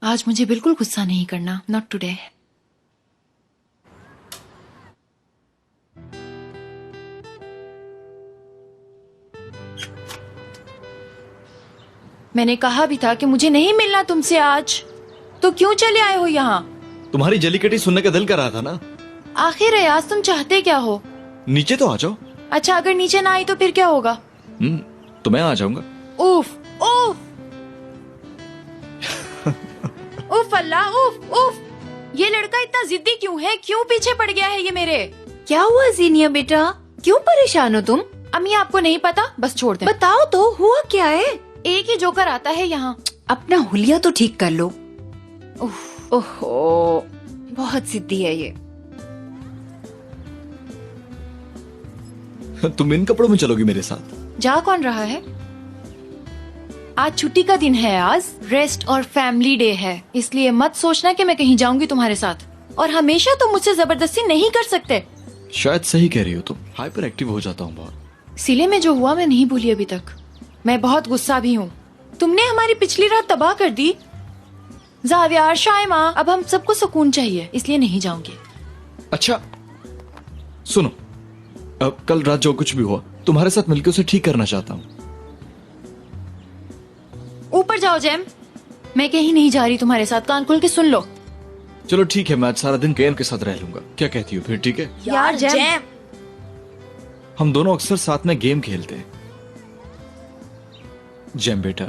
आज मुझे बिल्कुल गुस्सा नहीं करना, नॉट टुडे। मैंने कहा भी था कि मुझे नहीं मिलना तुमसे आज, तो क्यों चले आए हो यहाँ? तुम्हारी जलीकटी सुनने का दिल कर रहा था ना। आखिर अयाज तुम चाहते क्या हो? नीचे तो आ जाओ। अच्छा, अगर नीचे ना आई तो फिर क्या होगा? तो मैं आ जाऊंगा। उफ उफ उफ अल्लाह, उफ उफ। ये लड़का इतना जिद्दी क्यों है? क्यों पीछे पड़ गया है ये मेरे? क्या हुआ जीनिया बेटा, क्यों परेशान हो तुम? अम्मी आपको नहीं पता? बस छोड़ दे। बताओ तो, हुआ क्या है? एक ही जोकर आता है यहाँ। अपना हुलिया तो ठीक कर लो। ओहो, बहुत जिद्दी है ये। तुम इन कपड़ों में चलोगी मेरे साथ? जा कौन रहा है? आज छुट्टी का दिन है, आज रेस्ट और फैमिली डे है, इसलिए मत सोचना कि मैं कहीं जाऊंगी तुम्हारे साथ। और हमेशा तुम मुझसे जबरदस्ती नहीं कर सकते। शायद सही कह रही हो तुम। हाइपर एक्टिव हो जाता हूँ बहुत। सिले में जो हुआ मैं नहीं भूली अभी तक। मैं बहुत गुस्सा भी हूँ। तुमने हमारी पिछली रात तबाह कर दी। जावियार, शाइमा, अब हम सबको सुकून चाहिए, इसलिए नहीं जाऊंगी। अच्छा सुनो, अब कल रात जो कुछ भी हुआ तुम्हारे साथ मिलकर उसे ठीक करना चाहता हूँ। ऊपर जाओ जैम, मैं कहीं नहीं जा रही तुम्हारे साथ, कान खोल के सुन लो। चलो ठीक है, मैं आज सारा दिन गेम के साथ रह लूंगा। क्या कहती हो फिर? ठीक है यार जैम, हम दोनों अक्सर साथ में गेम खेलते हैं। जैम बेटा,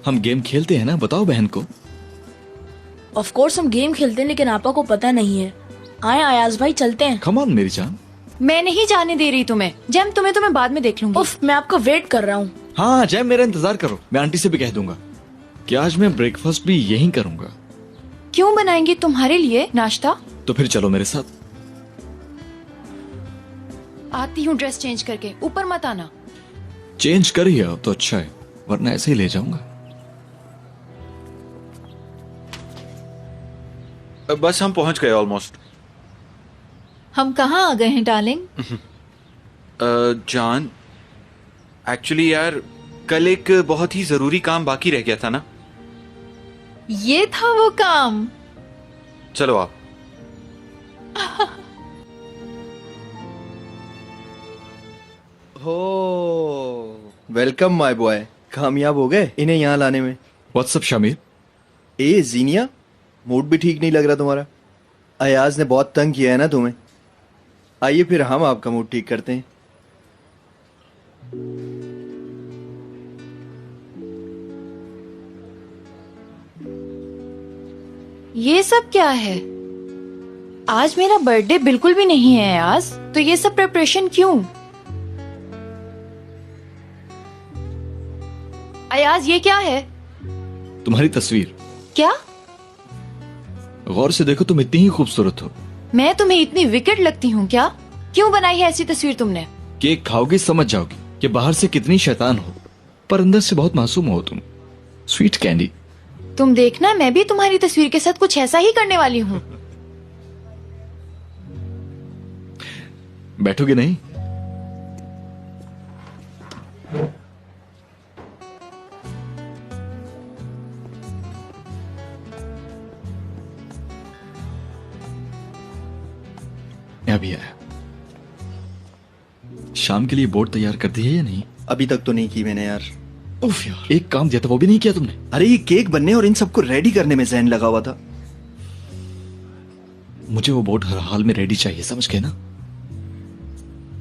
हम गेम खेलते हैं ना? बताओ बहन को। ऑफ कोर्स हम गेम खेलते हैं, लेकिन आपा को पता नहीं है। आए अयाज भाई, चलते हैं। कम ऑन मेरी जान। मैं नहीं जाने दे रही तुम्हें। जैम, तुम्हें तो मैं बाद में देख लूंगी। उफ, मैं आपका वेट कर रहा हूँ। हाँ जैम, मेरा इंतजार करो। मैं आंटी से भी कह दूंगा कि आज मैं ब्रेकफास्ट भी यहीं करूंगा। क्यों बनाएंगी तुम्हारे लिए नाश्ता? तो फिर चलो मेरे साथ। आती हूँ ड्रेस चेंज करके, ऊपर मत आना। चेंज करिए अब तो अच्छा है, वरना ऐसे ही ले जाऊंगा। बस हम पहुंच गए ऑलमोस्ट। हम कहाँ आ गए हैं डार्लिंग? जान, एक्चुअली यार कल एक बहुत ही जरूरी काम बाकी रह गया था ना। ये था वो काम। चलो आप। हो, वेलकम माय बॉय। कामयाब हो गए इन्हें यहाँ लाने में। व्हाट्सअप शामिर। ए जीनिया, मूड भी ठीक नहीं लग रहा तुम्हारा। अयाज ने बहुत तंग किया है ना तुम्हें। आइए फिर हम आपका मूड ठीक करते हैं। ये सब क्या है? आज मेरा बर्थडे बिल्कुल भी नहीं है आज, तो ये सब प्रिपरेशन क्यों? अयाज, ये क्या है? तुम्हारी तस्वीर। क्या? गौर से देखो, तुम इतनी ही खूबसूरत हो। मैं तुम्हें इतनी विकेट लगती हूँ क्या? क्यों बनाई है ऐसी तस्वीर तुमने? केक खाओगी समझ जाओगी कि बाहर से कितनी शैतान हो, पर अंदर से बहुत मासूम हो तुम। Sweet candy. तुम देखना, मैं भी तुम्हारी तस्वीर के साथ कुछ ऐसा ही करने वाली हूँ। बैठोगे नहीं? अभी आया। शाम के लिए बोर्ड तैयार कर दी है या नहीं? अभी तक तो नहीं की मैंने यार। उफ यार, एक काम दिया था वो भी नहीं किया तुमने। अरे ये केक बनने और इन सबको रेडी करने में जहन लगा हुआ था। मुझे वो बोर्ड हर हाल में रेडी चाहिए, समझ गए ना?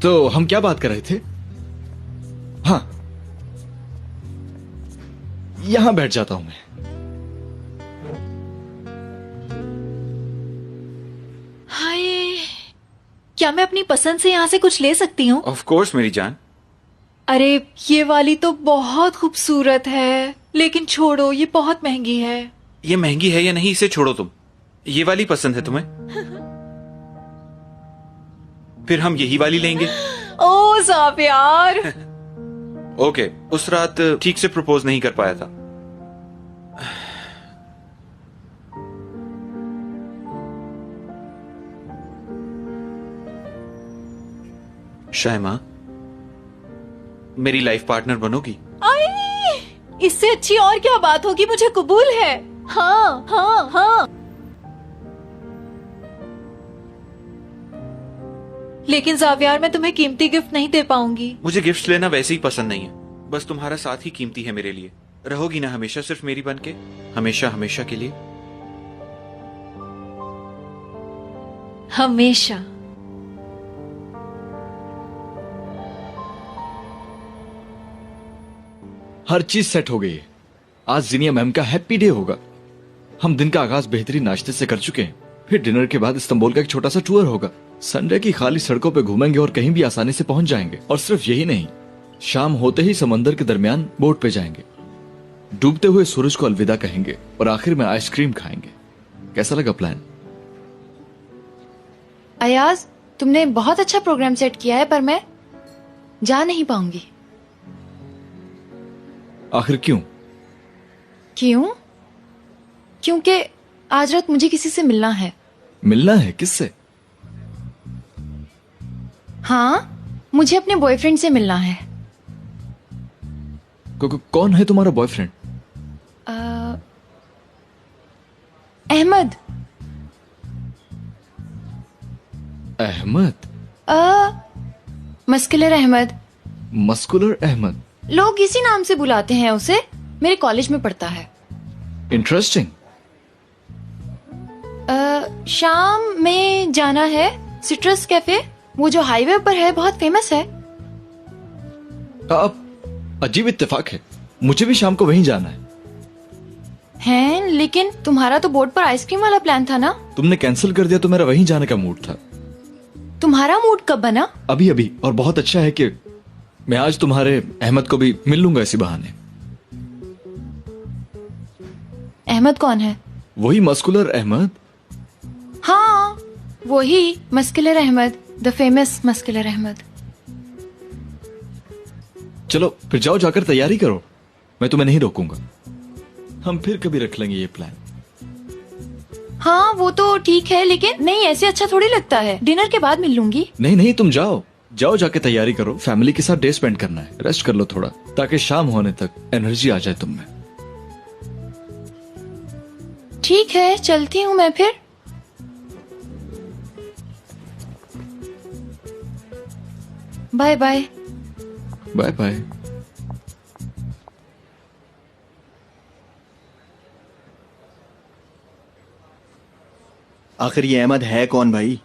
तो हम क्या बात कर रहे थे? हाँ, यहां बैठ जाता हूं मैं। हाय, क्या मैं अपनी पसंद से यहाँ से कुछ ले सकती हूँ? ऑफ कोर्स मेरी जान। अरे ये वाली तो बहुत खूबसूरत है, लेकिन छोड़ो, ये बहुत महंगी है। ये महंगी है या नहीं इसे छोड़ो तुम। ये वाली पसंद है तुम्हें? फिर हम यही वाली लेंगे। ओ साफ यार। ओके, उस रात ठीक से प्रपोज नहीं कर पाया था। शाइमा, मेरी लाइफ पार्टनर बनोगी? आई, इससे अच्छी और क्या बात होगी? मुझे कबूल है। हाँ हाँ हाँ। लेकिन जावियार मैं तुम्हें कीमती गिफ्ट नहीं दे पाऊंगी। मुझे गिफ्ट्स लेना वैसे ही पसंद नहीं है। बस तुम्हारा साथ ही कीमती है मेरे लिए। रहोगी ना हमेशा सिर्फ मेरी बन के, हमेशा हमेशा के लिए? हमेशा। हर चीज सेट हो गई है। आज जीनिया मैम का हैप्पी डे होगा। हम दिन का आगाज बेहतरीन नाश्ते से कर चुके हैं। फिर डिनर के बाद इस्तांबुल का एक छोटा सा टूर होगा। संडे की खाली सड़कों पे घूमेंगे और कहीं भी आसानी से पहुंच जाएंगे। और सिर्फ यही नहीं, शाम होते ही समंदर के दरमियान बोट पे जाएंगे, डूबते हुए सूरज को अलविदा कहेंगे और आखिर में आइसक्रीम खाएंगे। कैसा लगा प्लान? अयाज, तुमने बहुत अच्छा प्रोग्राम सेट किया है, पर मैं जा नहीं पाऊंगी। आखिर क्यों? क्यों? क्योंकि आज रात मुझे किसी से मिलना है। मिलना है? किससे? हाँ, मुझे अपने बॉयफ्रेंड से मिलना है। कौन है तुम्हारा boyfriend? Ahmed. Ahmed? Muscular Ahmed. Muscular Ahmed? लोग इसी नाम से बुलाते हैं उसे। मेरे कॉलेज में पढ़ता है। इंटरेस्टिंग। शाम में जाना है सिट्रस कैफे, वो जो हाईवे पर है, बहुत फेमस है। अब अजीब इत्तेफाक है, मुझे भी शाम को वहीं जाना है। हैं, लेकिन तुम्हारा तो बोर्ड पर आइसक्रीम वाला प्लान था ना। तुमने कैंसिल कर दिया तो मेरा वहीं जाने का मूड था। तुम्हारा मूड कब बना? अभी अभी। और बहुत अच्छा है कि मैं आज तुम्हारे अहमद को भी मिल लूंगा इसी बहाने। अहमद कौन है? वही मस्कुलर अहमद। हाँ, वही muscular Ahmed, the famous muscular Ahmed. चलो फिर जाओ, जाकर तैयारी करो। मैं तुम्हें नहीं रोकूंगा। हम फिर कभी रख लेंगे ये प्लान। हाँ, वो तो ठीक है, लेकिन नहीं, ऐसे अच्छा थोड़ी लगता है। डिनर के बाद मिल लूंगी। नहीं नहीं, तुम जाओ जाओ, जाके तैयारी करो। फैमिली के साथ डे स्पेंड करना है। रेस्ट कर लो थोड़ा, ताकि शाम होने तक एनर्जी आ जाए तुम में। ठीक है, चलती हूँ मैं फिर। Bye bye. Bye bye. आखिर ये अहमद है कौन भाई?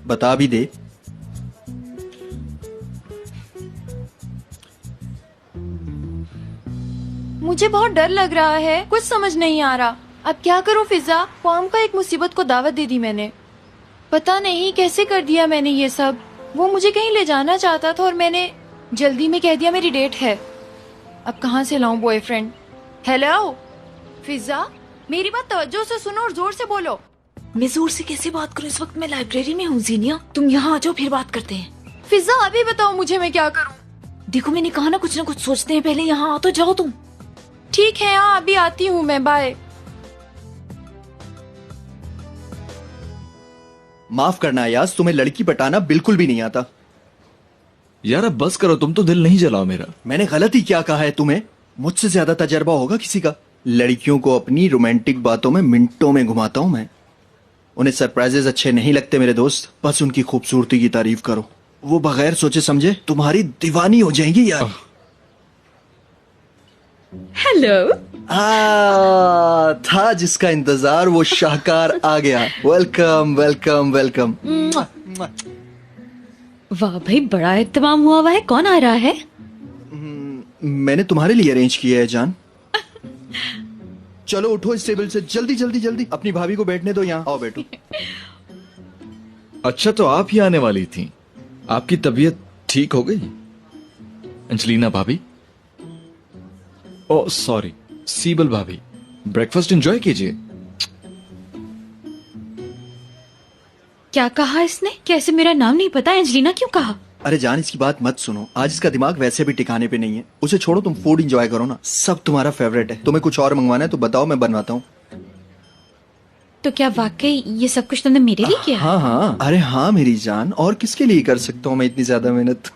बता भी दे। मुझे बहुत डर लग रहा है, कुछ समझ नहीं आ रहा। अब क्या करूं फिजा? फॉर्म का एक मुसीबत को दावत दे दी मैंने। पता नहीं कैसे कर दिया मैंने ये सब। वो मुझे कहीं ले जाना चाहता था और मैंने जल्दी में कह दिया मेरी डेट है। अब कहाँ से लाऊं बॉयफ्रेंड? हेलो फिजा, मेरी बात तवज्जो से सुनो और जोर से बोलो। मैं जोर से कैसे बात करूं? इस वक्त मैं लाइब्रेरी में हूँ जीनिया, तुम यहाँ आ जाओ फिर बात करते हैं। फिजा, अभी बताओ मुझे, मैं क्या करूं? देखो मैंने कहा ना कुछ सोचते हैं, पहले यहाँ आ तो जाओ तुम। ठीक है, हाँ अभी आती हूँ मैं, बाय। माफ करना अयाज, तुम्हें लड़की पटाना बिल्कुल भी नहीं आता। यार अब बस करो, तुम तो दिल नहीं जलाओ मेरा। मैंने गलत ही क्या कहा है तुम्हें? मुझसे ज्यादा तजर्बा होगा किसी का। लड़कियों को अपनी रोमांटिक बातों में मिनटों में घुमाता हूं मैं। उन्हें सरप्राइजेस अच्छे नहीं लगते मेरे दोस्त, बस उनकी खूबसूरती की तारीफ करो। वो बगैर सोचे समझे तुम्हारी दीवानी हो जाएंगी यार। हेलो। था जिसका इंतजार वो शाहकार आ गया। Welcome welcome welcome. वाह भाई, बड़ा इत्तेमाम हुआ है। कौन आ रहा है? मैंने तुम्हारे लिए अरेंज किया है जान। चलो उठो इस टेबल से, जल्दी जल्दी जल्दी। अपनी भाभी को बैठने दो, यहाँ आओ बैठो। अच्छा तो आप ही आने वाली थी। आपकी तबीयत ठीक हो गई अंजलिना भाभी? ओ सॉरी, सीबल भाभी। ब्रेकफास्ट एंजॉय कीजिए। क्या कहा इसने? कैसे मेरा नाम नहीं पता? एंजलिना क्यों कहा? अरे जान, इसकी बात मत सुनो। आज इसका दिमाग वैसे भी ठिकाने पे नहीं है। उसे छोड़ो, तुम फूड एंजॉय करो ना। सब तुम्हारा फेवरेट है। तुम्हें कुछ और मंगवाना है तो बताओ, मैं बनवाता हूँ। तो क्या वाकई ये सब कुछ तुमने मेरे लिए किया? हाँ हाँ, अरे हाँ मेरी जान, और किसके लिए कर सकता हूँ मैं इतनी ज्यादा मेहनत।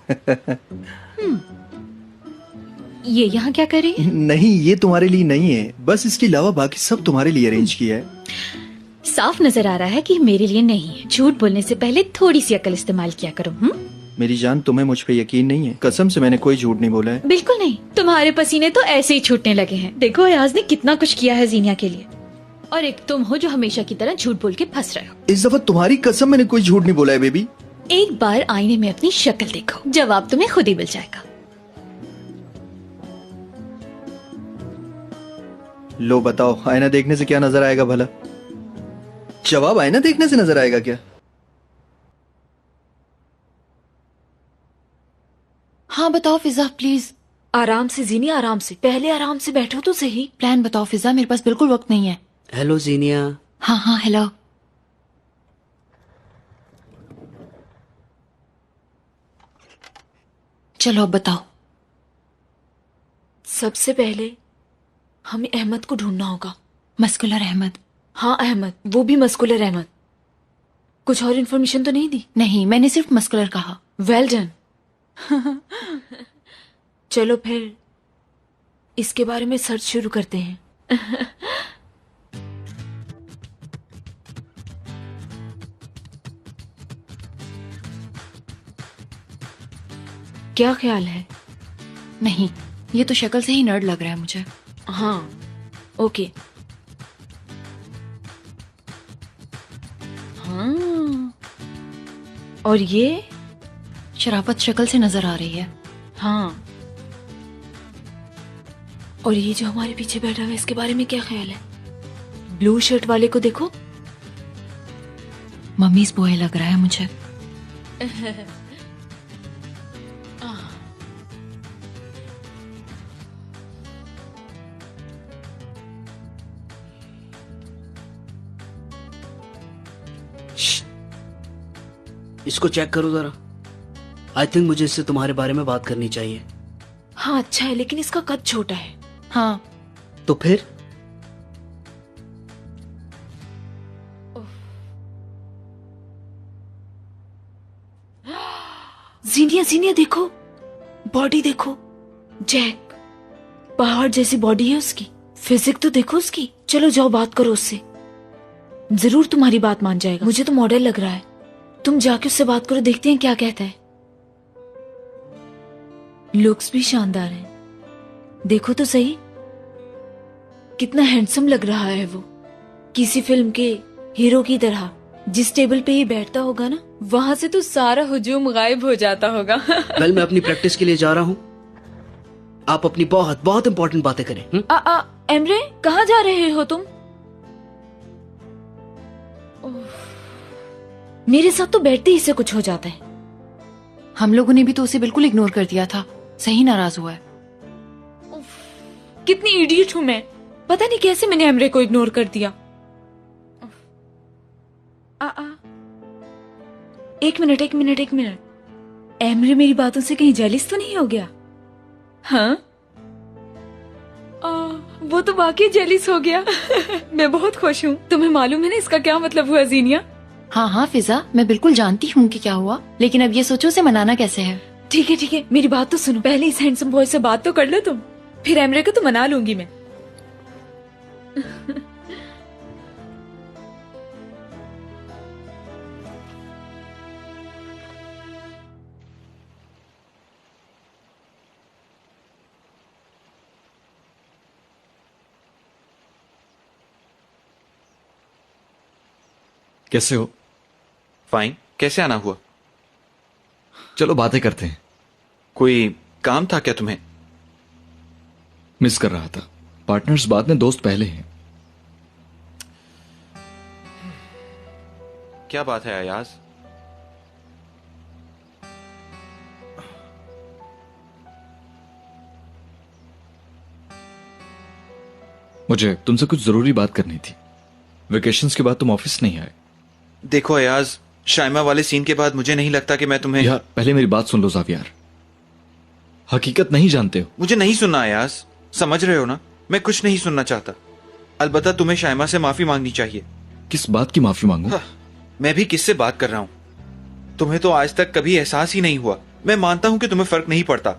ये यहाँ क्या करे? नहीं, ये तुम्हारे लिए नहीं है, बस इसके अलावा बाकी सब तुम्हारे लिए अरेंज किया है। साफ नजर आ रहा है कि मेरे लिए नहीं है। झूठ बोलने से पहले थोड़ी सी अकल इस्तेमाल किया करो। मेरी जान, तुम्हें मुझ पे यकीन नहीं है? कसम से मैंने कोई झूठ नहीं बोला है। बिल्कुल नहीं। तुम्हारे पसीने तो ऐसे ही छूटने लगे हैं। देखो अयाज ने कितना कुछ किया है जीनिया के लिए, और एक तुम हो जो हमेशा की तरह झूठ बोल के फंस रहे हो। इस दफा तुम्हारी कसम मैंने कोई झूठ नहीं बोला है बेबी। एक बार आईने में अपनी शक्ल देखो, जवाब तुम्हें खुद ही मिल जाएगा। लो बताओ, आईना देखने से क्या नजर आएगा भला? जवाब आईना देखने से नजर आएगा क्या? हाँ बताओ फिजा प्लीज। आराम से जीनी, आराम से, पहले आराम से बैठो तो सही। प्लान बताओ फिजा, मेरे पास बिल्कुल वक्त नहीं है। हेलो जीनिया। हाँ हाँ हेलो। चलो अब बताओ। सबसे पहले हमें अहमद को ढूंढना होगा। मस्कुलर अहमद? हाँ अहमद, वो भी मस्कुलर अहमद। कुछ और इन्फॉर्मेशन तो नहीं दी? नहीं, मैंने सिर्फ मस्कुलर कहा। Well done. चलो फिर इसके बारे में सर्च शुरू करते हैं। क्या ख्याल है? नहीं, ये तो शक्ल से ही नर्ड लग रहा है मुझे। हाँ ओके। हाँ, और ये शराफत शक्ल से नजर आ रही है। हाँ, और ये जो हमारे पीछे बैठा हुआ है इसके बारे में क्या ख्याल है? ब्लू शर्ट वाले को देखो। मम्मीज बॉय लग रहा है मुझे। इसको चेक करो जरा। आई थिंक मुझे इससे तुम्हारे बारे में बात करनी चाहिए। हाँ अच्छा है, लेकिन इसका कद छोटा है। हाँ तो फिर? जीनिया जीनिया देखो, बॉडी देखो। जैक, पहाड़ जैसी बॉडी है उसकी। फिजिक तो देखो उसकी। चलो जाओ बात करो उससे, जरूर तुम्हारी बात मान जाएगा। मुझे तो मॉडल लग रहा है। तुम जाके उससे बात करो, देखते हैं क्या कहता है। लुक्स भी शानदार है, देखो तो सही कितना हैंडसम लग रहा है वो। किसी फिल्म के हीरो की तरह। जिस टेबल पे ही बैठता होगा ना, वहां से तो सारा हुजूम गायब हो जाता होगा। वेल, मैं अपनी प्रैक्टिस के लिए जा रहा हूँ। आप अपनी बहुत बहुत इंपॉर्टेंट बातें करें। एमरे, कहाँ जा रहे हो तुम? मेरे साथ तो बैठते ही से कुछ हो जाता है। हम लोगों ने भी तो उसे बिल्कुल इग्नोर कर दिया था। सही नाराज हुआ है। कितनी इडियट हूं मैं। पता नहीं कैसे मैंने एमरे को इग्नोर कर दिया। एक मिनट एक मिनट एक मिनट। एमरे मेरी बातों से कहीं जेलिस तो नहीं हो गया? हाँ, वो तो वाकई जेलिस हो गया। मैं बहुत खुश हूँ। तुम्हें मालूम है ना इसका क्या मतलब हुआ जीनिया? हाँ हाँ फिजा, मैं बिल्कुल जानती हूँ कि क्या हुआ, लेकिन अब ये सोचो उसे मनाना कैसे है। ठीक है, मेरी बात तो सुनो। पहले इस हैंडसम बॉय से बात तो कर लो तुम, फिर एमरे को तो मना लूंगी मैं। कैसे हो? फाइन। कैसे आना हुआ? चलो बातें करते हैं। कोई काम था क्या तुम्हें? मिस कर रहा था। पार्टनर्स बाद में, दोस्त पहले हैं। क्या बात है अयाज? मुझे तुमसे कुछ जरूरी बात करनी थी। वेकेशंस के बाद तुम ऑफिस नहीं आए। देखो अयाज, शाइमा वाले सीन के बाद मुझे नहीं लगता कि मैं तुम्हें। यार पहले मेरी बात सुन लो ज़ावियार। हकीकत नहीं जानते हो। मुझे नहीं सुनना अयाज, समझ रहे हो ना? मैं कुछ नहीं सुनना चाहता। अलबत्ता तुम्हें शाइमा से माफी मांगनी चाहिए। किस बात की माफी मांगू? मैं भी किससे बात कर रहा हूं? तुम्हें तो आज तक कभी एहसास ही नहीं हुआ। मैं मानता हूं कि तुम्हें फर्क नहीं पड़ता,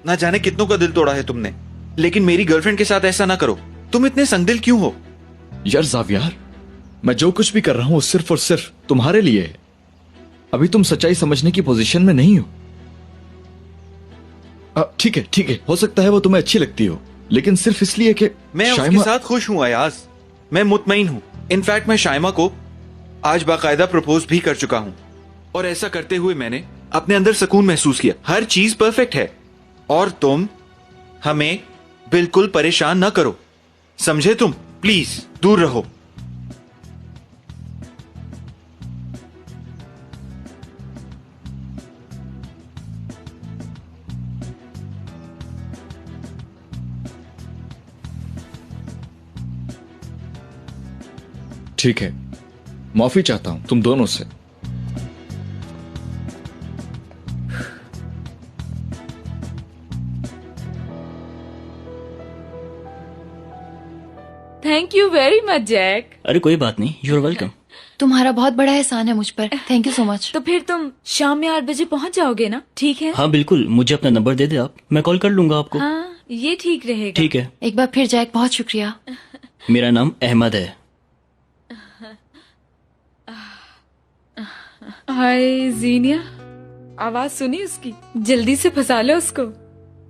ना जाने कितनों का दिल तोड़ा है तुमने, लेकिन मेरी गर्लफ्रेंड के साथ ऐसा ना करो। तुम इतने संगदिल क्यों हो? यार जावियार, मैं जो कुछ भी कर रहा हूं सिर्फ और सिर्फ तुम्हारे लिए है। अभी तुम सच्चाई समझने की पोजीशन में नहीं हो। ठीक है, हो सकता है वो तुम्हें अच्छी लगती हो, लेकिन सिर्फ इसलिए कि मैं उसके साथ खुश हूं अयाज, मैं मुतमईन हूं। इनफैक्ट मैं शाइमा को आज बाकायदा प्रपोज भी कर चुका हूं, और ऐसा करते हुए मैंने अपने अंदर सुकून महसूस किया। हर चीज परफेक्ट है, और तुम हमें बिल्कुल परेशान न करो, समझे? तुम प्लीज दूर रहो। ठीक है, माफी चाहता हूं तुम दोनों से। Thank you very much Jack. अरे कोई बात नहीं, यू आर वेलकम। तुम्हारा बहुत बड़ा एहसान है मुझ पर, थैंक यू सो मच। तो फिर तुम शाम में 8 बजे पहुंच जाओगे ना? ठीक है। हाँ बिल्कुल, मुझे अपना नंबर दे दे आप, मैं कॉल कर लूंगा आपको। हाँ, ये ठीक रहेगा। ठीक है। एक बार फिर जैक, बहुत शुक्रिया। मेरा नाम अहमद है। हाय जीनिया, आवाज सुनी उसकी? जल्दी से फंसा लो उसको,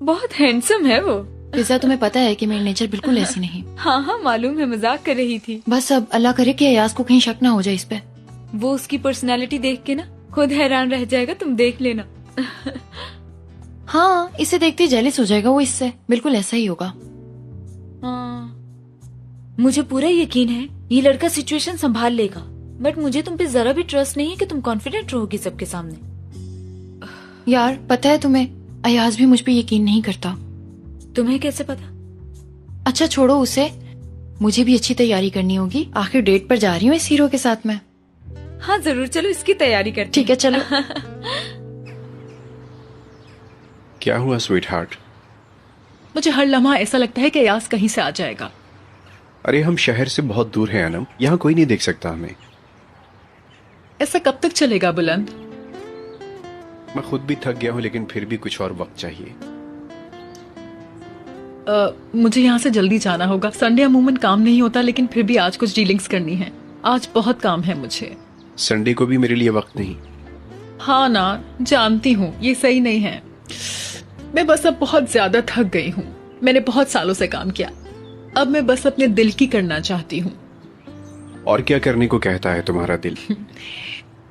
बहुत हैंडसम है वो। फिजा, तुम्हें पता है कि मेरी नेचर बिल्कुल ऐसी नहीं। हाँ मालूम है, मजाक कर रही थी। बस अब अल्लाह करे कि अयाज को कहीं शक ना हो जाए इस पे। वो उसकी पर्सनालिटी देख के ना खुद हैरान रह जाएगा, तुम देख लेना। हाँ, इसे देखते ही जेलिस हो जाएगा वो इससे, बिल्कुल ऐसा ही होगा। हाँ, मुझे पूरा यकीन है ये लड़का सिचुएशन संभाल लेगा, बट मुझे तुम पे जरा भी ट्रस्ट नहीं है कि तुम कॉन्फिडेंट रहोगी सबके सामने। यार पता है तुम्हें, अयाज भी मुझ पे यकीन नहीं करता। तुम्हें कैसे पता? अच्छा छोड़ो उसे, मुझे भी अच्छी तैयारी करनी होगी, आखिर डेट पर जा रही हूँ इस हीरो के साथ में। हाँ जरूर, चलो इसकी तैयारी करते ठीक है चलो। क्या हुआ स्वीट हार्ट? मुझे हर लम्हा ऐसा लगता है कि अयाज कहीं से आ जाएगा। अरे हम शहर से बहुत दूर हैं अनम, यहाँ कोई नहीं देख सकता हमें। ऐसा कब तक चलेगा बुलंद? मैं खुद भी थक गया हूँ, लेकिन फिर भी कुछ और वक्त चाहिए। मुझे यहाँ से जल्दी जाना होगा। संडे अमूमन काम नहीं होता, लेकिन फिर भी आज कुछ डीलिंग्स करनी है। आज बहुत काम है मुझे। संडे को भी मेरे लिए वक्त नहीं। हाँ ना, जानती हूँ ये सही नहीं है। मैं बस अब बहुत ज्यादा थक गई हूँ। मैंने बहुत सालों से काम किया, अब मैं बस अपने दिल की करना चाहती हूँ। और क्या करने को कहता है तुम्हारा दिल?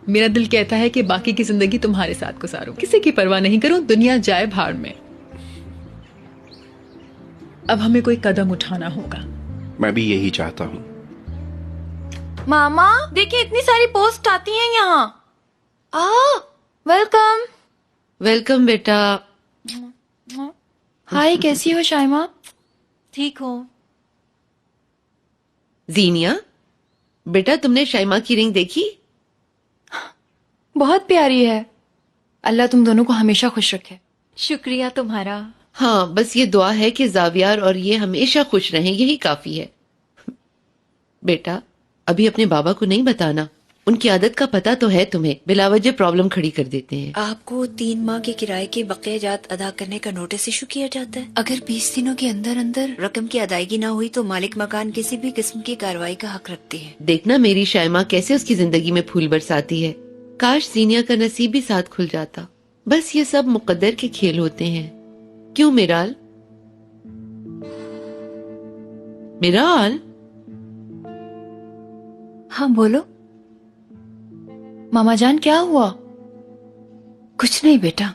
मेरा दिल कहता है कि बाकी की जिंदगी तुम्हारे साथ गुजारूं, किसी की परवाह नहीं करूं, दुनिया जाए भाड़ में। अब हमें कोई कदम उठाना होगा। मैं भी यही चाहता हूँ। मामा देखिए, इतनी सारी पोस्ट आती हैं यहाँ। वेलकम। वेलकम बेटा। हाय, कैसी हो शाइमा? ठीक हो? जीनिया बेटा, तुमने शाइमा की रिंग देखी? बहुत प्यारी है। अल्लाह तुम दोनों को हमेशा खुश रखे। शुक्रिया तुम्हारा। हाँ, बस ये दुआ है कि जावियार और ये हमेशा खुश रहें, यही काफी है। बेटा अभी अपने बाबा को नहीं बताना, उनकी आदत का पता तो है तुम्हें, बिलावजह प्रॉब्लम खड़ी कर देते हैं। आपको 3 माह के किराए के बकाया जात अदा करने का नोटिस इशू किया जाता है। अगर 20 दिनों के अंदर अंदर रकम की अदायगी ना हुई तो मालिक मकान किसी भी किस्म की कार्रवाई का हक रखती है। देखना मेरी शाइमा कैसे उसकी जिंदगी में फूल बरसाती है। काश जीनिया का नसीब भी साथ खुल जाता। बस ये सब मुकद्दर के खेल होते हैं। क्यों मिराल? मिराल? हाँ बोलो। मामा जान क्या हुआ? कुछ नहीं बेटा।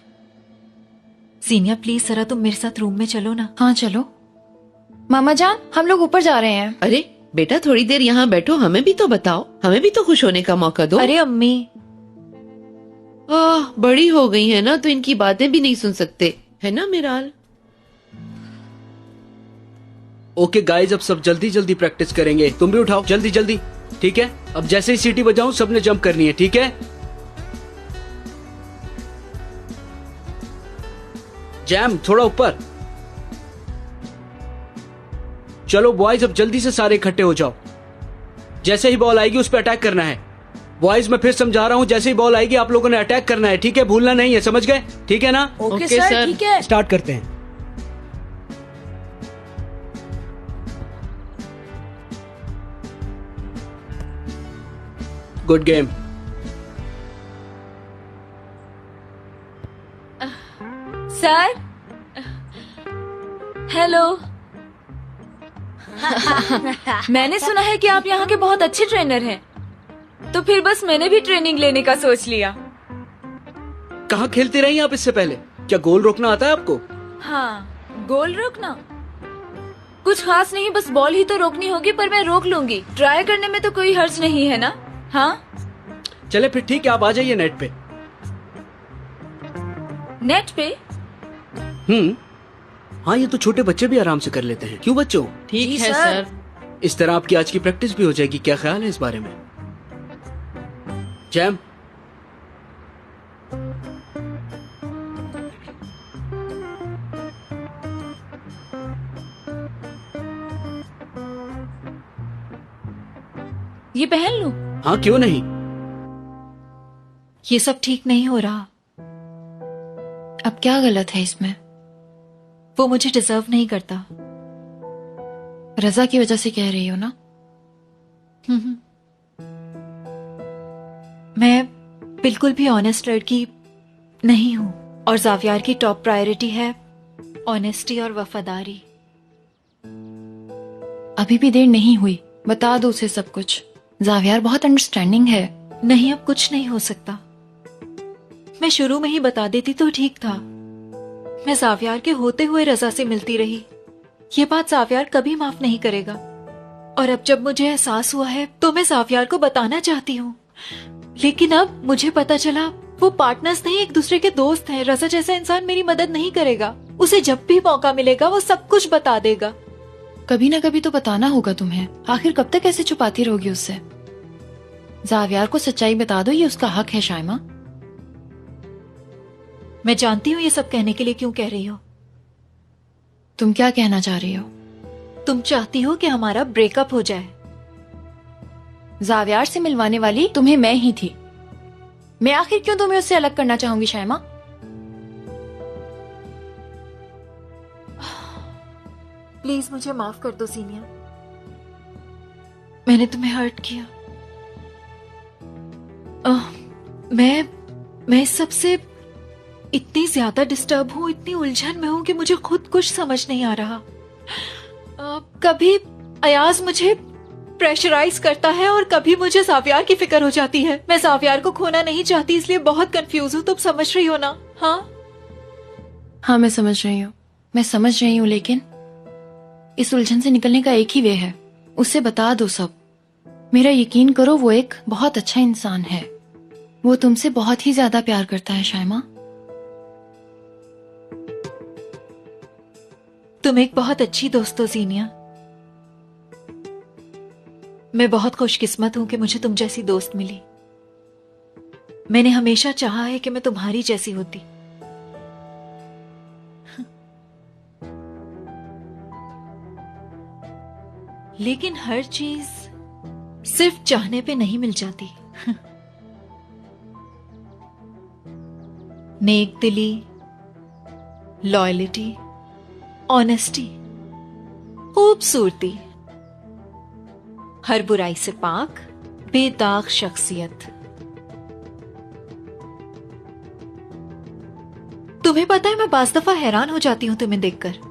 सीनिया प्लीज जरा तुम मेरे साथ रूम में चलो ना। हाँ चलो। मामा जान हम लोग ऊपर जा रहे हैं। अरे बेटा थोड़ी देर यहाँ बैठो, हमें भी तो बताओ, हमें भी तो खुश होने का मौका दो। अरे अम्मी, बड़ी हो गई है ना, तो इनकी बातें भी नहीं सुन सकते, है ना मिराल? ओके गाइस, अब सब जल्दी जल्दी प्रैक्टिस करेंगे। तुम भी उठाओ जल्दी जल्दी, ठीक है? अब जैसे ही सीटी बजाऊं सबने जंप करनी है, ठीक है? जैम थोड़ा ऊपर। चलो बॉयज, अब जल्दी से सारे इकट्ठे हो जाओ। जैसे ही बॉल आएगी उस पर अटैक करना है। बॉयज मैं फिर समझा रहा हूँ, जैसे ही बॉल आएगी आप लोगों ने अटैक करना है, ठीक है? भूलना नहीं है, समझ गए? ठीक है ना? ओके सर, ठीक है। स्टार्ट करते हैं। Good game. Sir, hello. मैंने सुना है कि आप यहाँ के बहुत अच्छे ट्रेनर हैं, तो फिर बस मैंने भी ट्रेनिंग लेने का सोच लिया। कहाँ खेलती रही आप इससे पहले? क्या गोल रोकना आता है आपको? हाँ, गोल रोकना कुछ खास नहीं, बस बॉल ही तो रोकनी होगी, पर मैं रोक लूंगी। ट्राई करने में तो कोई हर्ज नहीं है ना? हाँ चले फिर ठीक है, आप आ जाइए नेट पे। नेट पे? हाँ, ये तो छोटे बच्चे भी आराम से कर लेते हैं। क्यों बच्चों? ठीक है सर। इस तरह आपकी आज की प्रैक्टिस भी हो जाएगी। क्या ख्याल है इस बारे में? जैम, ये पहन लूं? हाँ क्यों नहीं। ये सब ठीक नहीं हो रहा। अब क्या गलत है इसमें? वो मुझे डिजर्व नहीं करता। रजा की वजह से कह रही हो ना? मैं बिल्कुल भी ऑनेस्ट लड़की नहीं हूं, और जावियार की टॉप प्रायोरिटी है ऑनेस्टी और वफादारी। अभी भी देर नहीं हुई, बता दो उसे सब कुछ। जावियार बहुत अंडरस्टैंडिंग है। नहीं, अब कुछ नहीं हो सकता। मैं शुरू में ही बता देती तो ठीक था। मैं जावियार के होते हुए रजा से मिलती रही। ये बात जावियार कभी माफ नहीं करेगा, और अब जब मुझे एहसास हुआ है तो मैं जावियार को बताना चाहती हूँ, लेकिन अब मुझे पता चला वो पार्टनर्स नहीं, एक दूसरे के दोस्त हैं। रजा जैसा इंसान मेरी मदद नहीं करेगा। उसे जब भी मौका मिलेगा वो सब कुछ बता देगा। कभी ना कभी तो बताना होगा तुम्हें। आखिर कब तक ऐसे छुपाती रहोगी उससे? जावियार को सच्चाई बता दो, ये उसका हक है शाइमा। मैं जानती हूँ ये सब कहने के लिए क्यों कह रही हो। तुम क्या कहना चाह रही हो? तुम चाहती हो कि हमारा ब्रेकअप हो जाए। जावियार से मिलवाने वाली तुम्हें मैं ही थी। मैं आखिर क्यों तुम्हें उससे अलग करना चाहूंगी शाइमा? प्लीज मुझे माफ कर दो सीनिया, मैंने तुम्हें हर्ट किया। मैं इस सबसे इतनी ज्यादा डिस्टर्ब हूँ, इतनी उलझन में हूँ कि मुझे खुद कुछ समझ नहीं आ रहा। कभी अयाज मुझे प्रेशराइज करता है और कभी मुझे जावियार की फिक्र हो जाती है। मैं जावियार को खोना नहीं चाहती, इसलिए बहुत कंफ्यूज हूँ। तुम समझ रही हो ना? हाँ मैं समझ रही हूँ, लेकिन इस उलझन से निकलने का एक ही वे है। उसे बता दो सब। मेरा यकीन करो, वो एक बहुत अच्छा इंसान है। वो तुमसे बहुत ही ज्यादा प्यार करता है शाइमा। तुम एक बहुत अच्छी दोस्त हो जीनिया। मैं बहुत खुशकिस्मत हूं कि मुझे तुम जैसी दोस्त मिली। मैंने हमेशा चाहा है कि मैं तुम्हारी जैसी होती। लेकिन हर चीज सिर्फ चाहने पे नहीं मिल जाती। नेक दिली, लॉयल्टी, ऑनेस्टी, खूबसूरती, हर बुराई से पाक, बेदाग शख्सियत। तुम्हें पता है, मैं बाज़ दफा हैरान हो जाती हूं तुम्हें देखकर।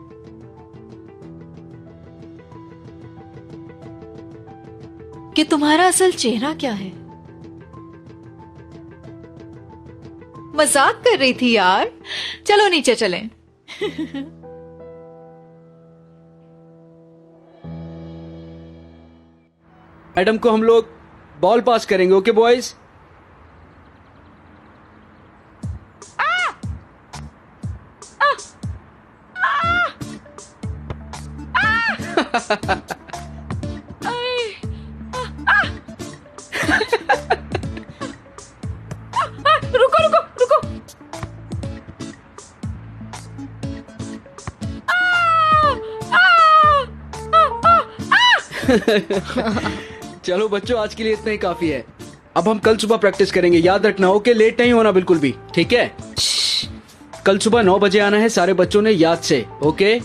कि तुम्हारा असल चेहरा क्या है। मजाक कर रही थी यार। चलो नीचे चलें। मैडम को हम लोग बॉल पास करेंगे। Okay boys? रुको रुको रुको। चलो बच्चों, आज के लिए इतना ही काफी है। अब हम कल सुबह प्रैक्टिस करेंगे। याद रखना, ओके? लेट नहीं होना बिल्कुल भी, ठीक है? कल सुबह 9 बजे आना है सारे बच्चों ने, याद से। ओके?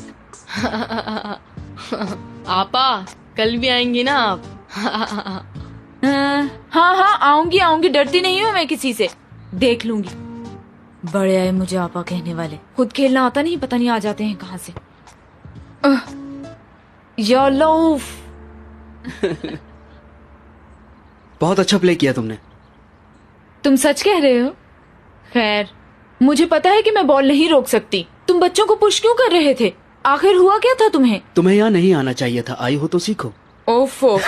आपा, कल भी आएंगी ना आप? हाँ हाँ आऊंगी आऊंगी, डरती नहीं हूँ मैं किसी से, देख लूंगी। बड़े आए मुझे आपा कहने वाले, खुद खेलना आता नहीं, पता नहीं आ जाते हैं कहाँ से। या अल्लाह। बहुत अच्छा प्ले किया तुमने। तुम सच कह रहे हो? खैर, मुझे पता है कि मैं बॉल नहीं रोक सकती। तुम बच्चों को पुश क्यों कर रहे थे? आखिर हुआ क्या था तुम्हें? तुम्हें यहाँ नहीं आना चाहिए था, आई हो तो सीखो। ओफो।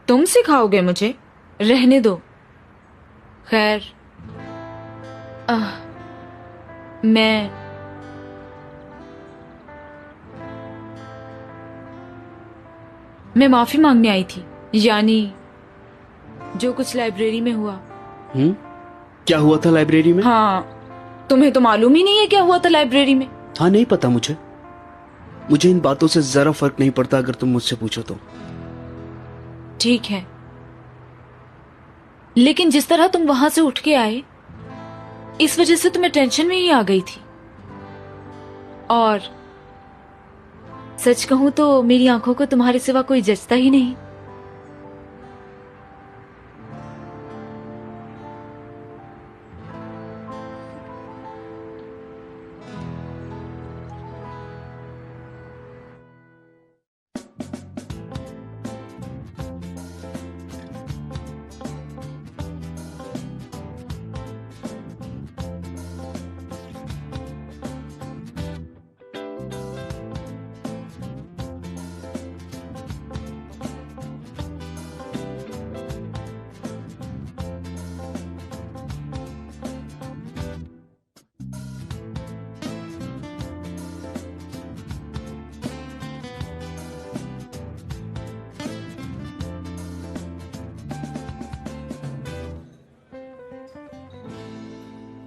तुम सिखाओगे मुझे? रहने दो। खैर, मैं माफी मांगने आई थी, यानी जो कुछ लाइब्रेरी में हुआ। क्या हुआ था लाइब्रेरी में? हाँ, तुम्हें तो मालूम ही नहीं है क्या हुआ था लाइब्रेरी में? हाँ, नहीं पता मुझे इन बातों से जरा फर्क नहीं पड़ता अगर तुम मुझसे पूछो तो। ठीक है, लेकिन जिस तरह तुम वहां से उठ के आए, इस वजह से तुम्हें टेंशन में ही आ गई थी। और सच कहूं तो मेरी आंखों को तुम्हारे सिवा कोई जचता ही नहीं।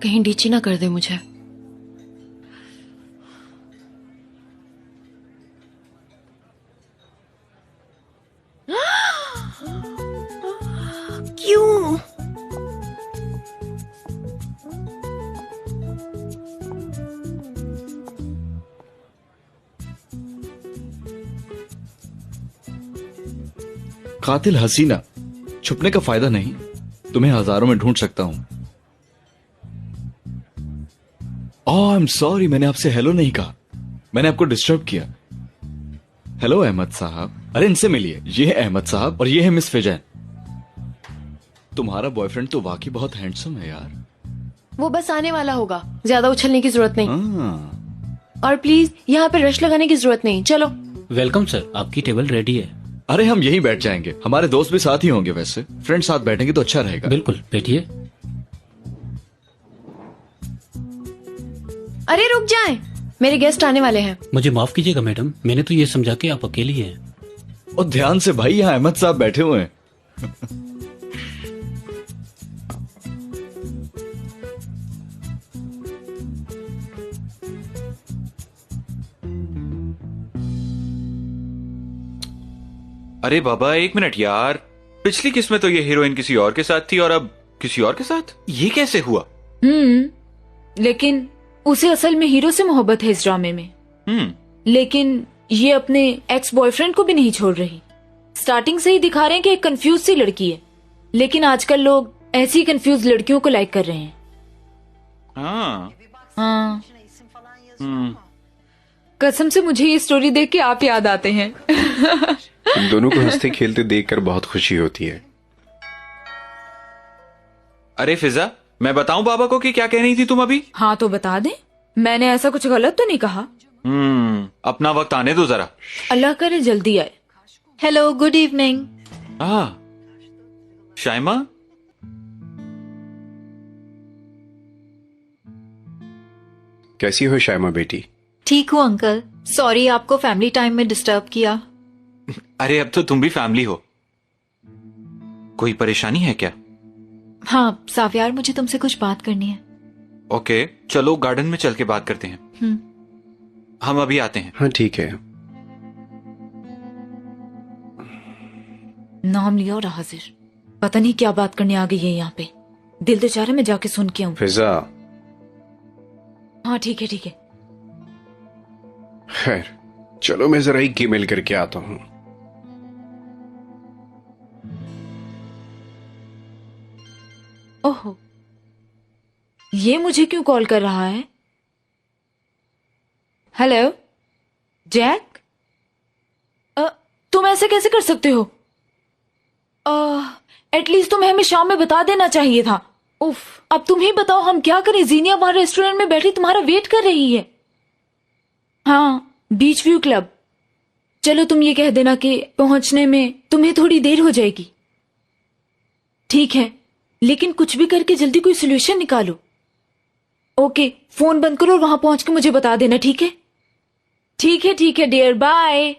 कहीं डीची ना कर दे मुझे। क्यों? कातिल हसीना, छुपने का फायदा नहीं, तुम्हें हजारों में ढूंढ सकता हूं। आई एम सॉरी, मैंने आपसे हेलो नहीं कहा, मैंने आपको डिस्टर्ब किया। हेलो अहमद साहब। अरे इनसे मिलिए, ये है अहमद साहब और ये है मिस फिजैन। तुम्हारा बॉयफ्रेंड तो वाकई बहुत हैंडसम है यार। वो बस आने वाला होगा, ज्यादा उछलने की जरूरत नहीं। और प्लीज यहाँ पे रश लगाने की जरूरत नहीं, चलो। वेलकम सर, आपकी टेबल रेडी है। अरे हम यहीं बैठ जाएंगे, हमारे दोस्त भी साथ ही होंगे। वैसे फ्रेंड साथ बैठेंगे तो अच्छा रहेगा। बिल्कुल, बैठिए। अरे रुक जाएं, मेरे गेस्ट आने वाले हैं। मुझे माफ कीजिएगा मैडम, मैंने तो ये समझा कि आप अकेली हैं। और ध्यान से भाई, यहाँ अहमद साहब बैठे हुए हैं। अरे बाबा एक मिनट यार, पिछली किस्त में तो ये हीरोइन किसी और के साथ थी और अब किसी और के साथ, ये कैसे हुआ? लेकिन उसे असल में हीरो से मोहब्बत है इस ड्रामे में। लेकिन ये अपने एक्स बॉयफ्रेंड को भी नहीं छोड़ रही। स्टार्टिंग से ही दिखा रहे हैं कि एक कंफ्यूज सी लड़की है, लेकिन आजकल लोग ऐसी कंफ्यूज लड़कियों को लाइक कर रहे हैं। हाँ। कसम से मुझे ये स्टोरी देख के आप याद आते हैं। तुम दोनों को हंसते खेलते देखकर बहुत खुशी होती है। अरे फिजा, मैं बताऊं बाबा को कि क्या कह रही थी तुम अभी? हाँ तो बता दे, मैंने ऐसा कुछ गलत तो नहीं कहा। अपना वक्त आने दो जरा। अल्लाह करे जल्दी आए। Hello, good evening. शाइमा, कैसी हो शाइमा बेटी? ठीक हूँ अंकल, सॉरी आपको फैमिली टाइम में डिस्टर्ब किया। अरे अब तो तुम भी फैमिली हो, कोई परेशानी है क्या? हाँ साफियार, मुझे तुमसे कुछ बात करनी है। ओके, चलो गार्डन में चल के बात करते हैं। हम अभी आते हैं। हाँ ठीक है। नाम लिया और हाजिर, पता नहीं क्या बात करने आ गई है यहाँ पे। दिल तो चाह रहा मैं जाके सुन के आऊं। फिजा। हाँ ठीक है ठीक है। खैर चलो मैं जरा एक ईमेल करके आता हूँ। ये मुझे क्यों कॉल कर रहा है? हेलो जैक, तुम ऐसे कैसे कर सकते हो? एटलीस्ट तुम्हें हमें शाम में बता देना चाहिए था। उफ, अब तुम ही बताओ हम क्या करें? जीनिया वहां रेस्टोरेंट में बैठी तुम्हारा वेट कर रही है। हाँ, बीच व्यू क्लब। चलो तुम ये कह देना कि पहुंचने में तुम्हें थोड़ी देर हो जाएगी। ठीक है, लेकिन कुछ भी करके जल्दी कोई सोल्यूशन निकालो। ओके, फोन बंद करो और वहां पहुंच के मुझे बता देना, ठीक है? ठीक है डियर, बाय।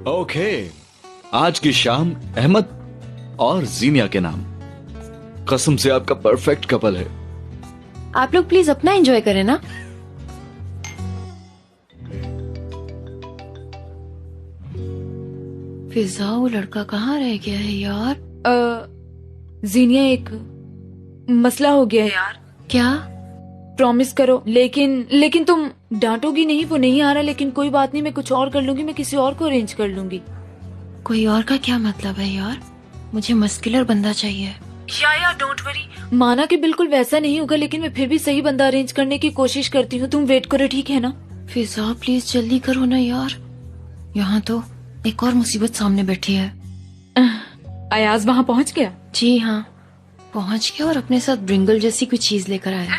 ओके, आज की शाम अहमद और जीनिया के नाम। कसम से आपका परफेक्ट कपल है। आप लोग प्लीज अपना एंजॉय करें ना। फिजा, वो लड़का कहाँ रह गया है यार? जीनिया, एक मसला हो गया है यार। क्या? प्रॉमिस करो। लेकिन तुम डांटोगी नहीं? वो नहीं आ रहा, लेकिन कोई बात नहीं, मैं कुछ और कर लूंगी, मैं किसी और को अरेंज कर लूंगी। कोई और का क्या मतलब है यार? मुझे मस्कुलर बंदा चाहिए। या डोंट वरी। माना कि बिल्कुल वैसा नहीं होगा, लेकिन मैं फिर भी सही बंदा अरेंज करने की कोशिश करती हूँ। तुम वेट करो, ठीक है ना? फिजा प्लीज जल्दी करो ना यार, यहाँ तो एक और मुसीबत सामने बैठी है। अयाज वहाँ पहुँच गया? जी हाँ, पहुँच गया और अपने साथ ब्रिंगल जैसी कोई चीज लेकर आया।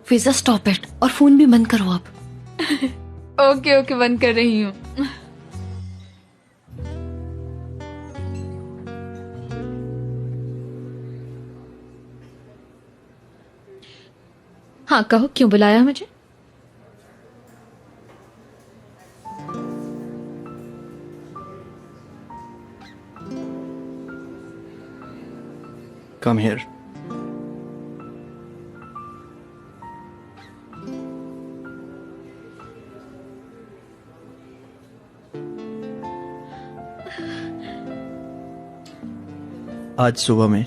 फिजा स्टॉप इट, और फोन भी बंद करो आप। ओके बंद कर रही हूँ। हाँ कहो, क्यों बुलाया मुझे? Come here. आज सुबह में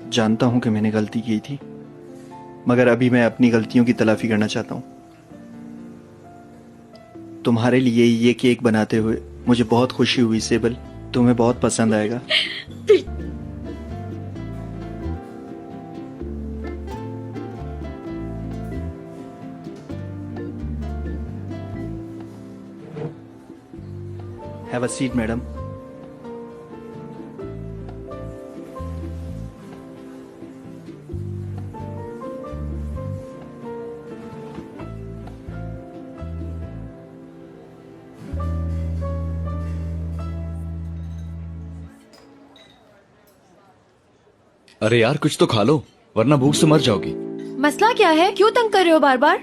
जानता हूं कि मैंने गलती की थी, मगर अभी मैं अपनी गलतियों की तलाफी करना चाहता हूं। तुम्हारे लिए ये केक बनाते हुए मुझे बहुत खुशी हुई सेबल, तुम्हें बहुत पसंद आएगा। Have a seat madam. अरे यार, कुछ तो खा लो वरना भूख से मर जाओगी। मसला क्या है? क्यों तंग कर रहे हो बार बार?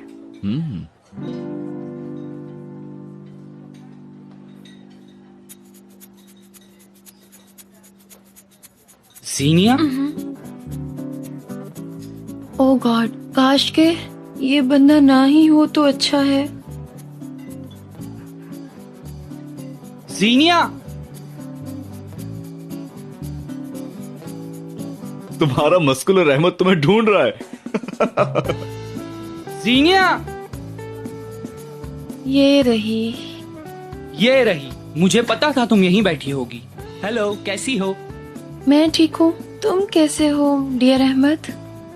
जीनिया? ओह गॉड, काश के ये बंदा ना ही हो तो अच्छा है। जीनिया, तुम्हारा मस्कुलर अहमद तुम्हें ढूंढ रहा है। जीनिया, ये रही। मुझे पता था तुम यहीं बैठी होगी। हेलो, कैसी हो? मैं ठीक हूँ, तुम कैसे हो डियर अहमद?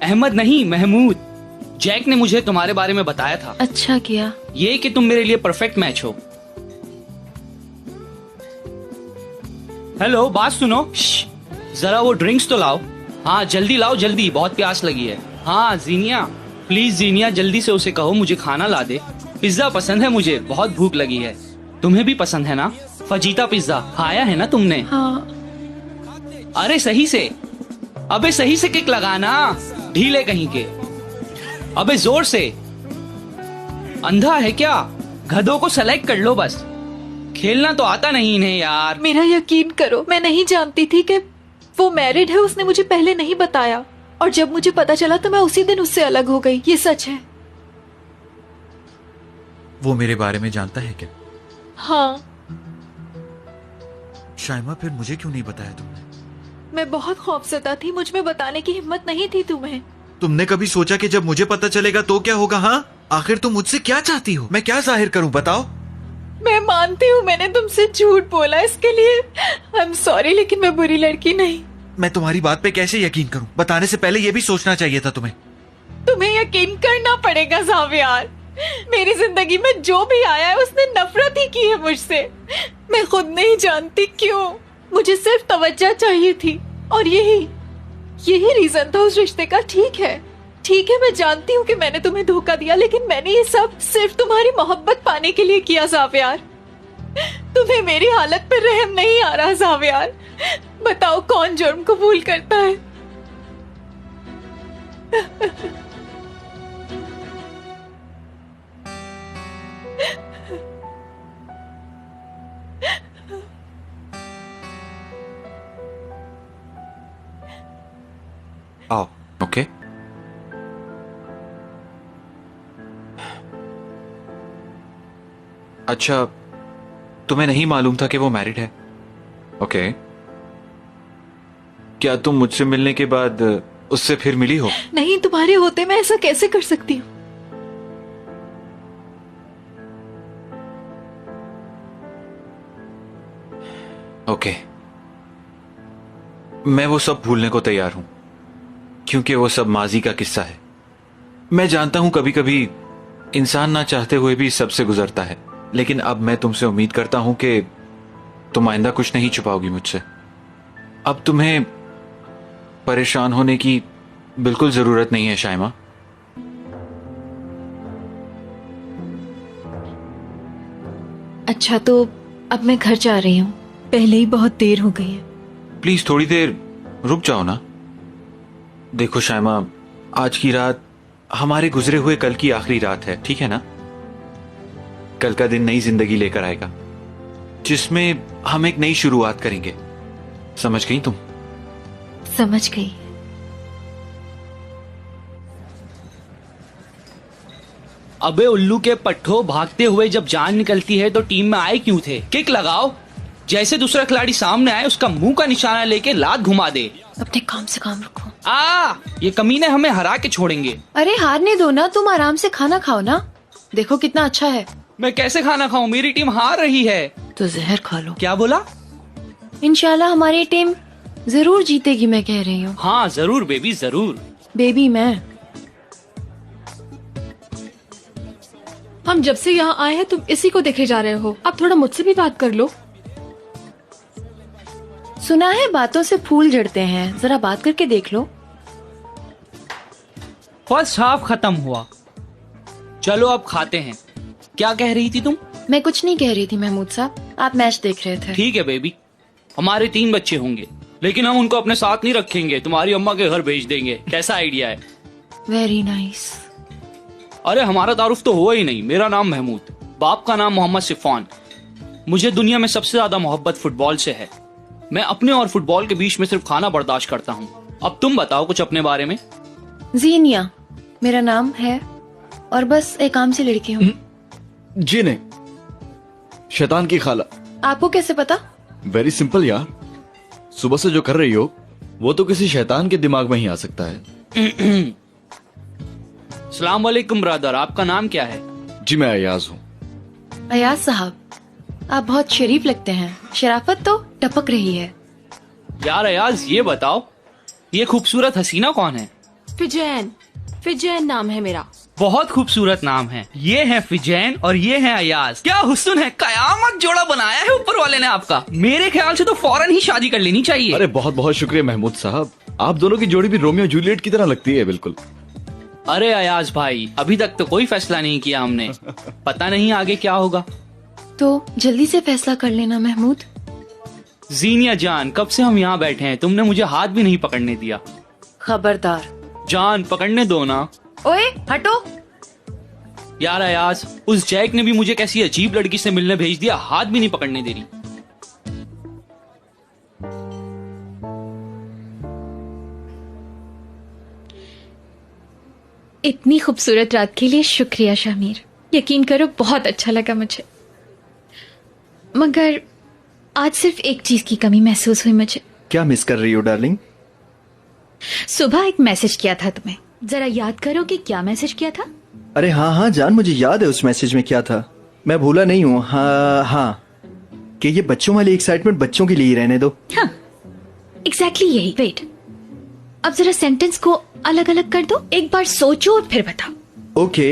अहमद नहीं, महमूद। जैक ने मुझे तुम्हारे बारे में बताया था। अच्छा किया। ये कि तुम मेरे लिए परफेक्ट मैच हो। हेलो, बात सुनो। जरा वो ड्रिंक्स तो लाओ। हाँ जल्दी लाओ, जल्दी, बहुत प्यास लगी है। हाँ जीनिया, प्लीज जीनिया, जल्दी से उसे कहो मुझे खाना ला दे। पिज्जा पसंद है मुझे, बहुत भूख लगी है। तुम्हें भी पसंद है ना? फजीता पिज्जा खाया है ना तुमने? हाँ। अरे सही से, अबे सही से किक लगाना, ढीले कहीं के। अबे जोर से। अंधा है क्या? गधों को सेलेक्ट कर लो बस। खेलना तो आता नहीं इन्हें यार। मेरा यकीन करो, मैं नहीं जानती थी कि वो मैरिड है। उसने मुझे पहले नहीं बताया, और जब मुझे पता चला तो मैं उसी दिन उससे अलग हो गई। ये सच है। वो मेरे बारे में जानता है क्या? हाँ। शाइमा, फिर मुझे क्यों नहीं बताया तुमने? मैं बहुत खौफजदा थी, मुझ में बताने की हिम्मत नहीं थी तुम्हें। तुमने कभी सोचा कि जब मुझे पता चलेगा तो क्या होगा? हाँ, आखिर तुम मुझसे क्या चाहती हो? मैं क्या जाहिर करूं, बताओ। मैं मानती हूँ मैंने तुमसे झूठ बोला, इसके लिए आई एम सॉरी, लेकिन मैं बुरी लड़की नहीं। मैं तुम्हारी बात पे कैसे यकीन करूं? बताने से पहले ये भी सोचना चाहिए था तुम्हें। तुम्हें यकीन करना पड़ेगा ज़ावियार। मेरी जिंदगी में जो भी आया है उसने नफरत ही की है मुझसे। मैं खुद नहीं जानती क्यों। मुझे सिर्फ तवज्जो चाहिए थी और यही रीजन था उस रिश्ते का। ठीक है, मैं जानती हूँ कि मैंने तुम्हें धोखा दिया, लेकिन मैंने ये सब सिर्फ तुम्हारी मोहब्बत पाने के लिए किया ज़ावियार। तुम्हें मेरी हालत पर रहम नहीं आ रहा ज़ावियार? बताओ कौन जुर्म कबूल करता है? आओ। ओके। अच्छा, तुम्हें नहीं मालूम था कि वो मैरिड है? ओके। क्या तुम मुझसे मिलने के बाद उससे फिर मिली हो? नहीं, तुम्हारे होते मैं ऐसा कैसे कर सकती हूँ? ओके। मैं वो सब भूलने को तैयार हूं, क्योंकि वो सब माजी का किस्सा है। मैं जानता हूं कभी कभी इंसान ना चाहते हुए भी सबसे गुजरता है, लेकिन अब मैं तुमसे उम्मीद करता हूं कि तुम आइंदा कुछ नहीं छुपाओगी मुझसे। अब तुम्हें परेशान होने की बिल्कुल जरूरत नहीं है शाइमा। अच्छा, तो अब मैं घर जा रही हूँ, पहले ही बहुत देर हो गई है। प्लीज थोड़ी देर रुक जाओ ना। देखो शाइमा, आज की रात हमारे गुजरे हुए कल की आखिरी रात है, ठीक है ना? कल का दिन नई जिंदगी लेकर आएगा, जिसमें हम एक नई शुरुआत करेंगे। समझ गई तुम? समझ गई। अबे उल्लू के पट्ठो, भागते हुए जब जान निकलती है तो टीम में आए क्यों थे? किक लगाओ, जैसे दूसरा खिलाड़ी सामने आए उसका मुंह का निशाना लेके लात घुमा दे। अपने काम से काम रखो। ये कमीने हमें हरा के छोड़ेंगे। अरे हारने दो ना, तुम आराम से खाना खाओ ना। देखो कितना अच्छा है। मैं कैसे खाना खाऊं? मेरी टीम हार रही है। तो जहर खा लो। क्या बोला? इंशाल्लाह हमारी टीम जरूर जीतेगी, मैं कह रही हूँ। हाँ जरूर बेबी, जरूर। बेबी मैं। हम जब से यहाँ आए हैं तुम इसी को देखे जा रहे हो। अब थोड़ा मुझसे भी बात कर लो। सुना है बातों से फूल झड़ते हैं, जरा बात करके देख लो। फर्स्ट हाफ खत्म हुआ, चलो अब खाते हैं। क्या कह रही थी तुम? मैं कुछ नहीं कह रही थी महमूद साहब, आप मैच देख रहे थे। ठीक है बेबी, हमारे 3 बच्चे होंगे, लेकिन हम उनको अपने साथ नहीं रखेंगे, तुम्हारी अम्मा के घर भेज देंगे। कैसा आइडिया है? Very nice. अरे हमारा तारुफ तो हुआ ही नहीं। मेरा नाम महमूद, बाप का नाम मोहम्मद सिफान। मुझे दुनिया में सबसे ज्यादा मोहब्बत फुटबॉल से है। मैं अपने और फुटबॉल के बीच में सिर्फ खाना बर्दाश्त करता हूँ। अब तुम बताओ कुछ अपने बारे में। जीनिया मेरा नाम है और बस एक आम सी लड़की हूँ। जी नहीं, शैतान की खाला। आपको कैसे पता? वेरी सिंपल यार, सुबह से जो कर रही हो वो तो किसी शैतान के दिमाग में ही आ सकता है। सलाम वालेकुम ब्रदर, आपका नाम क्या है? जी मैं अयाज हूँ। अयाज साहब, आप बहुत शरीफ लगते हैं, शराफत तो टपक रही है। यार अयाज ये बताओ, ये खूबसूरत हसीना कौन है? फिजैन नाम है मेरा। बहुत खूबसूरत नाम है। ये है फिजैन और ये है अयाज। क्या हुस्न है, कयामत जोड़ा बनाया है ऊपर वाले ने आपका। मेरे ख्याल से तो फौरन ही शादी कर लेनी चाहिए। अरे बहुत बहुत शुक्रिया महमूद साहब, आप दोनों की जोड़ी भी रोमियो जूलियट की तरह लगती है बिल्कुल। अरे अयाज भाई, अभी तक तो कोई फैसला नहीं किया हमने, पता नहीं आगे क्या होगा। तो जल्दी से फैसला कर लेना महमूद। जीनिया जान, कब से हम यहाँ बैठे हैं, तुमने मुझे हाथ भी नहीं पकड़ने दिया। खबरदार जान, पकड़ने दो ना। ओए हटो। यार अयाज, उस जैक ने भी मुझे कैसी अजीब लड़की से मिलने भेज दिया, हाथ भी नहीं पकड़ने दे रही। इतनी खूबसूरत रात के लिए शुक्रिया शामिर। यकीन करो बहुत अच्छा लगा मुझे, मगर आज सिर्फ एक चीज की कमी महसूस हुई मुझे। क्या मिस कर रही हो डार्लिंग? सुबह एक मैसेज किया था तुम्हें, जरा याद करो कि क्या मैसेज किया था। अरे हाँ हाँ जान, मुझे याद है उस मैसेज में क्या था, मैं भूला नहीं हूँ। हाँ हाँ, कि ये बच्चों वाली एक्साइटमेंट बच्चों के लिए ही रहने दो। हाँ एग्जैक्टली यही। वेट, अब जरा सेंटेंस को अलग अलग कर दो, एक बार सोचो और फिर बताओ। ओके,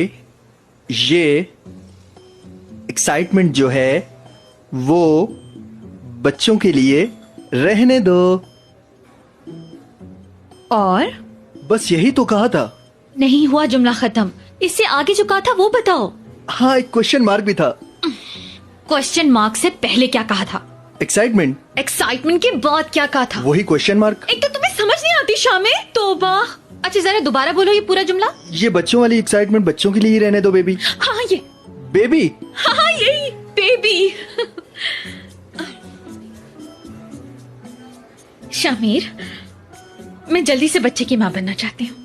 ये एक्साइटमेंट जो है वो बच्चों के लिए रहने दो। और बस यही तो कहा था। नहीं हुआ जुमला खत्म, इससे आगे जो कहा था वो बताओ। हाँ, एक क्वेश्चन मार्क भी था। क्वेश्चन मार्क से पहले क्या कहा था? एक्साइटमेंट। एक्साइटमेंट के बाद क्या कहा था? वही क्वेश्चन मार्क। एक तो तुम्हें समझ नहीं आती शामिर, तौबा। अच्छा जरा दोबारा बोलो ये पूरा जुमला। ये बच्चों वाली एक्साइटमेंट बच्चों के लिए ही रहने दो बेबी। हाँ ये बेबी। हाँ यही बेबी। शामिर, मैं जल्दी से बच्चे की माँ बनना चाहती हूँ।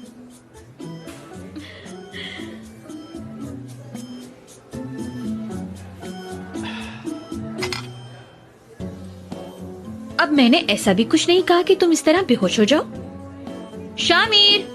अब मैंने ऐसा भी कुछ नहीं कहा कि तुम इस तरह बेहोश हो जाओ। शामिर,